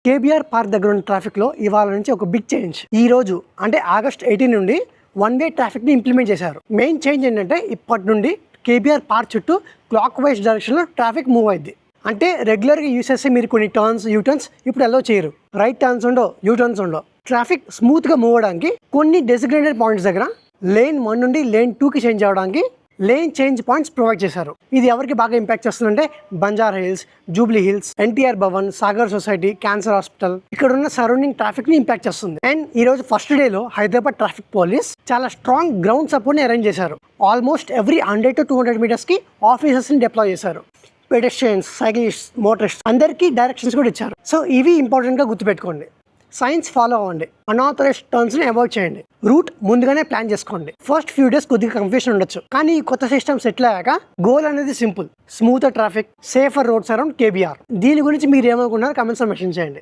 KBR park దగ్గర ఉన్న ట్రాఫిక్లో ఇవాళ నుంచి ఒక బిగ్ చేంజ్. ఈ రోజు అంటే ఆగస్ట్ 18 నుండి వన్ వే ట్రాఫిక్ని ఇంప్లిమెంట్ చేశారు. మెయిన్ చేంజ్ ఏంటంటే ఇప్పటి నుండి కేబీఆర్ పార్క్ చుట్టూ క్లాక్ వైజ్ డైరెక్షన్లో ట్రాఫిక్ మూవ్ అయింది. అంటే రెగ్యులర్గా యూస్ చేస్తే మీరు కొన్ని టర్న్స్ యూటర్న్స్ ఇప్పుడు అలో చేయరు. రైట్ టర్న్స్ ఉండవు, యూటర్న్స్ ఉండవు. ట్రాఫిక్ స్మూత్గా మూవ్ అవడానికి కొన్ని డెసిగ్నేటెడ్ పాయింట్స్ దగ్గర లేన్ 1 నుండి లేన్ 2కి చేంజ్ అవ్వడానికి లేన్ చేంజ్ పాయింట్స్ ప్రొవైడ్ చేశారు. ఇది ఎవరికి బాగా ఇంపాక్ట్ చేస్తుందంటే Banjara hills, Jubilee hills, NTR Bhavan, Sagar society, cancer hospital ఇక్కడ ఉన్న సరౌండింగ్ ట్రాఫిక్ ని ఇంపాక్ట్ చేస్తుంది. అండ్ ఈ రోజు ఫస్ట్ డేలో హైదరాబాద్ ట్రాఫిక్ పోలీస్ చాలా స్ట్రాంగ్ గ్రౌండ్ సపోర్ట్ ని అరేంజ్ చేశారు. ఆల్మోస్ట్ ఎవ్రీ 100 to 200 మీటర్స్ కి ఆఫీసర్స్ ని డిప్లాయ్ చేశారు. పెడెస్ట్రియన్స్, సైక్లిస్ట్, మోటరిస్ట్ అందరికీ డైరెక్షన్స్ కూడా ఇచ్చారు. సో ఇవి ఇంపార్టెంట్ గా గుర్తుపెట్టుకోండి. సైన్స్ ఫాలో అవ్వండి. అన్ఆథరైజ్డ్ టర్న్స్ ని అవాయిడ్ చేయండి. రూట్ ముందుగానే ప్లాన్ చేసుకోండి. ఫస్ట్ ఫ్యూ డేస్ కొద్దిగా కన్ఫ్యూషన్ ఉండొచ్చు, కానీ ఈ కొత్త సిస్టమ్ సెటిల్ అయ్యాక గోల్ అనేది simple: smoother traffic, safer roads around KBR. దీని గురించి మీరు ఏమనుకున్నారు కమెంట్స్ లో మెన్షన్ చేయండి.